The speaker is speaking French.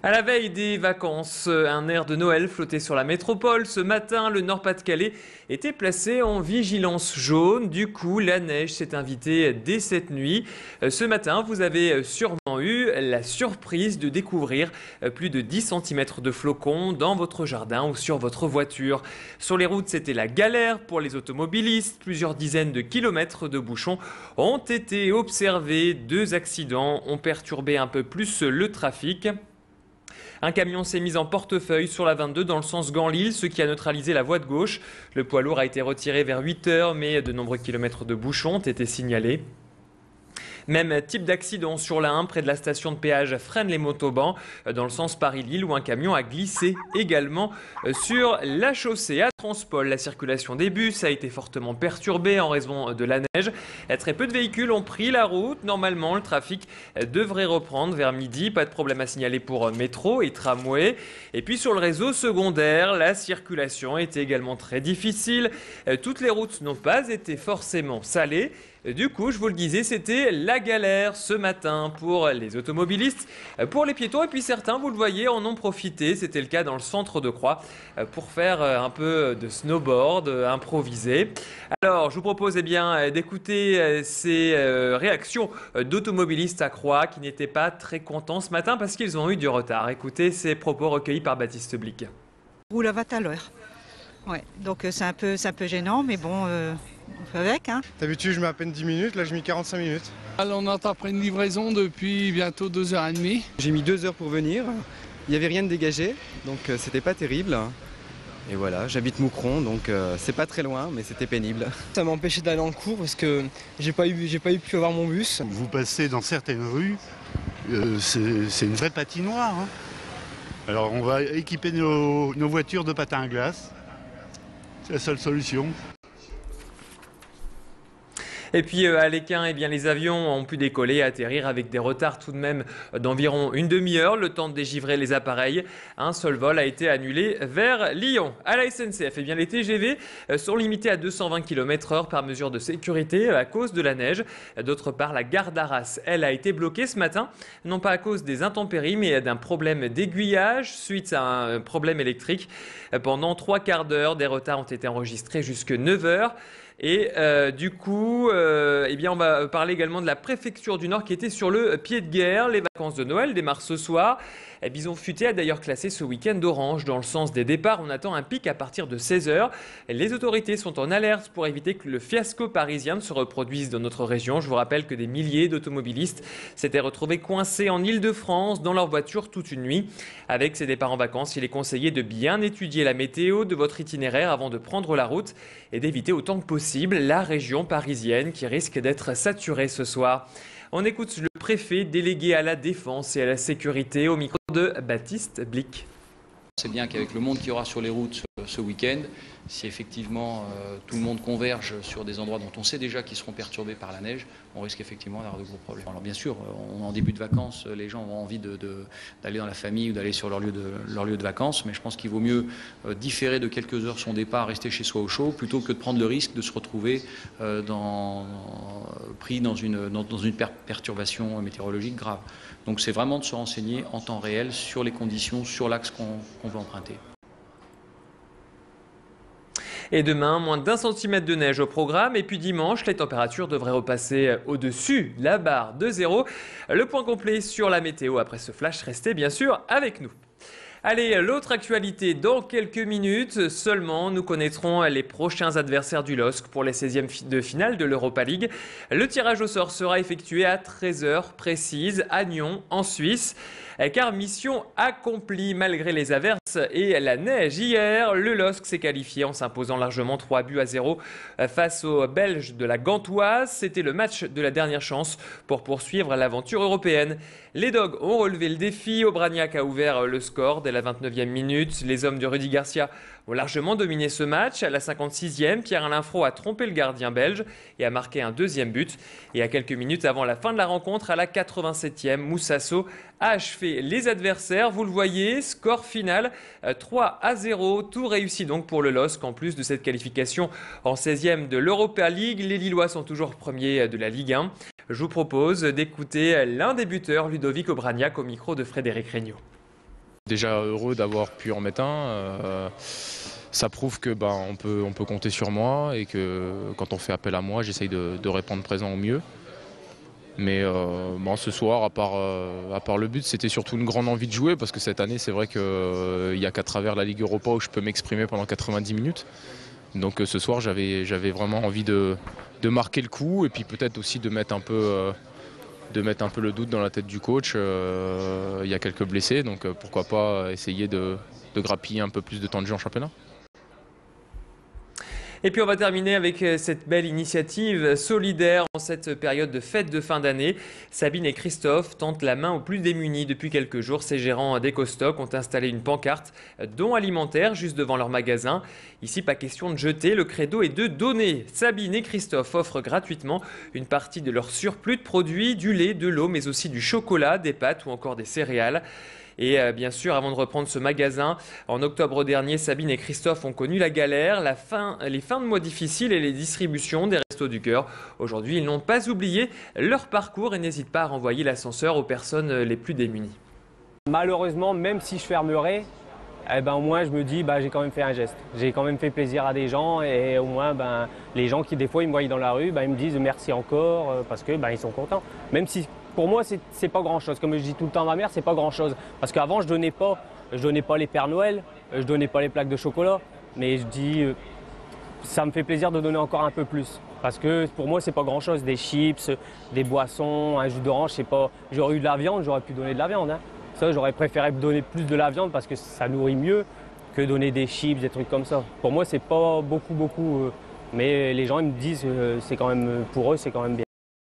À la veille des vacances, un air de Noël flottait sur la métropole. Ce matin, le Nord-Pas-de-Calais était placé en vigilance jaune. Du coup, la neige s'est invitée dès cette nuit. Ce matin, vous avez sûrement eu la surprise de découvrir plus de 10 cm de flocons dans votre jardin ou sur votre voiture. Sur les routes, c'était la galère pour les automobilistes. Plusieurs dizaines de kilomètres de bouchons ont été observés. 2 accidents ont perturbé un peu plus le trafic. Un camion s'est mis en portefeuille sur la 22 dans le sens Gand-Lille, ce qui a neutralisé la voie de gauche. Le poids lourd a été retiré vers 8 h, mais de nombreux kilomètres de bouchons ont été signalés. Même type d'accident sur la 1 près de la station de péage Fresnes-les-Montauban dans le sens Paris-Lille où un camion a glissé également sur la chaussée. À Transpol, la circulation des bus a été fortement perturbée en raison de la neige. Très peu de véhicules ont pris la route. Normalement, le trafic devrait reprendre vers midi. Pas de problème à signaler pour métro et tramway. Et puis sur le réseau secondaire, la circulation était également très difficile. Toutes les routes n'ont pas été forcément salées. Du coup, je vous le disais, c'était la galère ce matin pour les automobilistes, pour les piétons et puis certains, vous le voyez, en ont profité. C'était le cas dans le centre de Croix pour faire un peu de snowboard improvisé. Alors, je vous propose d'écouter ces réactions d'automobilistes à Croix qui n'étaient pas très contents ce matin parce qu'ils ont eu du retard. Écoutez ces propos recueillis par Baptiste Blic. Roule à 20 à l'heure. Ouais, donc c'est un peu gênant, mais bon, on fait avec. Hein. D'habitude, je mets à peine 10 minutes, là, je mets 45 minutes. Alors, on est après une livraison depuis bientôt 2h30. J'ai mis 2 heures pour venir, il n'y avait rien de dégagé, donc c'était pas terrible. Et voilà, j'habite Moucron, donc c'est pas très loin, mais c'était pénible. Ça m'a empêché d'aller en cours parce que j'ai pas pu avoir mon bus. Vous passez dans certaines rues, c'est une vraie patinoire. Hein. Alors on va équiper nos voitures de patins à glace. C'est la seule solution. Et puis à Léquin, les avions ont pu décoller et atterrir avec des retards tout de même d'environ une demi-heure, le temps de dégivrer les appareils. Un seul vol a été annulé vers Lyon. À la SNCF, les TGV sont limités à 220 km/h par mesure de sécurité à cause de la neige. D'autre part, la gare d'Arras, elle, a été bloquée ce matin, non pas à cause des intempéries, mais d'un problème d'aiguillage suite à un problème électrique. Pendant 3 quarts d'heure, des retards ont été enregistrés jusque 9 h. Et du coup, on va parler également de la préfecture du Nord qui était sur le pied de guerre. Les vacances de Noël démarrent ce soir. Bison Futé a d'ailleurs classé ce week-end orange dans le sens des départs. On attend un pic à partir de 16 h. Les autorités sont en alerte pour éviter que le fiasco parisien ne se reproduise dans notre région. Je vous rappelle que des milliers d'automobilistes s'étaient retrouvés coincés en Île-de-France dans leur voiture toute une nuit. Avec ces départs en vacances, il est conseillé de bien étudier la météo de votre itinéraire avant de prendre la route et d'éviter autant que possible la région parisienne qui risque d'être saturée ce soir. On écoute le préfet délégué à la défense et à la sécurité au micro de Baptiste Blic. C'est bien qu'avec le monde qu'il y aura sur les routes ce week-end, si effectivement tout le monde converge sur des endroits dont on sait déjà qu'ils seront perturbés par la neige, on risque effectivement d'avoir de gros problèmes. Alors bien sûr, en début de vacances, les gens ont envie d'aller dans la famille ou d'aller sur leur lieu de vacances, mais je pense qu'il vaut mieux différer de quelques heures son départ, rester chez soi au chaud, plutôt que de prendre le risque de se retrouver pris dans une perturbation météorologique grave. Donc c'est vraiment de se renseigner en temps réel sur les conditions, sur l'axe qu'on veut emprunter. Et demain, moins d'1 centimètre de neige au programme. Et puis dimanche, les températures devraient repasser au-dessus de la barre de 0. Le point complet sur la météo après ce flash, restez bien sûr avec nous. Allez, l'autre actualité dans quelques minutes seulement, nous connaîtrons les prochains adversaires du LOSC pour les 16e de finale de l'Europa League. Le tirage au sort sera effectué à 13 h précises à Nyon, en Suisse. Car mission accomplie malgré les averses et la neige. Hier, le LOSC s'est qualifié en s'imposant largement 3-0 face aux Belges de la Gantoise. C'était le match de la dernière chance pour poursuivre l'aventure européenne. Les Dogs ont relevé le défi. Aubragnac a ouvert le score dès la 29e minute. Les hommes de Rudy Garcia ont largement dominé ce match. À la 56e, Pierre-Alain Fro a trompé le gardien belge et a marqué un deuxième but. Et à quelques minutes avant la fin de la rencontre, à la 87e, Moussasso a achevé les adversaires. Vous le voyez, score final 3-0. Tout réussi donc pour le LOSC. En plus de cette qualification en 16e de l'Europa League, les Lillois sont toujours premiers de la Ligue 1. Je vous propose d'écouter l'un des buteurs, Ludovic Aubragnac, au micro de Frédéric Regnault. Déjà heureux d'avoir pu en mettre un. Ça prouve que on peut compter sur moi et que quand on fait appel à moi, j'essaye de répondre présent au mieux. Mais ce soir, à part le but, c'était surtout une grande envie de jouer parce que cette année, c'est vrai qu'il n'y a qu'à travers la Ligue Europa où je peux m'exprimer pendant 90 minutes. Donc ce soir, j'avais vraiment envie de marquer le coup et puis peut-être aussi de mettre un peu le doute dans la tête du coach. Il y a quelques blessés, donc pourquoi pas essayer de grappiller un peu plus de temps de jeu en championnat. Et puis on va terminer avec cette belle initiative solidaire en cette période de fête de fin d'année. Sabine et Christophe tentent la main aux plus démunis. Depuis quelques jours, ces gérants d'EcoStock ont installé une pancarte don alimentaire juste devant leur magasin. Ici, pas question de jeter, le credo est de donner. Sabine et Christophe offrent gratuitement une partie de leur surplus de produits, du lait, de l'eau, mais aussi du chocolat, des pâtes ou encore des céréales. Et bien sûr, avant de reprendre ce magasin, en octobre dernier, Sabine et Christophe ont connu la galère, les fins de mois difficiles et les distributions des Restos du Cœur. Aujourd'hui, ils n'ont pas oublié leur parcours et n'hésitent pas à renvoyer l'ascenseur aux personnes les plus démunies. Malheureusement, même si je fermerai, au moins je me dis j'ai quand même fait un geste. J'ai quand même fait plaisir à des gens et au moins les gens qui des fois ils me voient dans la rue, ils me disent merci encore parce que ils sont contents. Même si pour moi c'est pas grand chose. Comme je dis tout le temps à ma mère, c'est pas grand chose. Parce qu'avant je donnais pas les Pères Noël, je donnais pas les plaques de chocolat, mais je dis ça me fait plaisir de donner encore un peu plus. Parce que pour moi c'est pas grand chose. Des chips, des boissons, un jus d'orange, c'est pas. J'aurais eu de la viande, j'aurais pu donner de la viande. Ça, j'aurais préféré donner plus de la viande parce que ça nourrit mieux que donner des chips, des trucs comme ça. Pour moi, c'est pas beaucoup, mais les gens ils me disent c'est quand même pour eux, c'est quand même bien.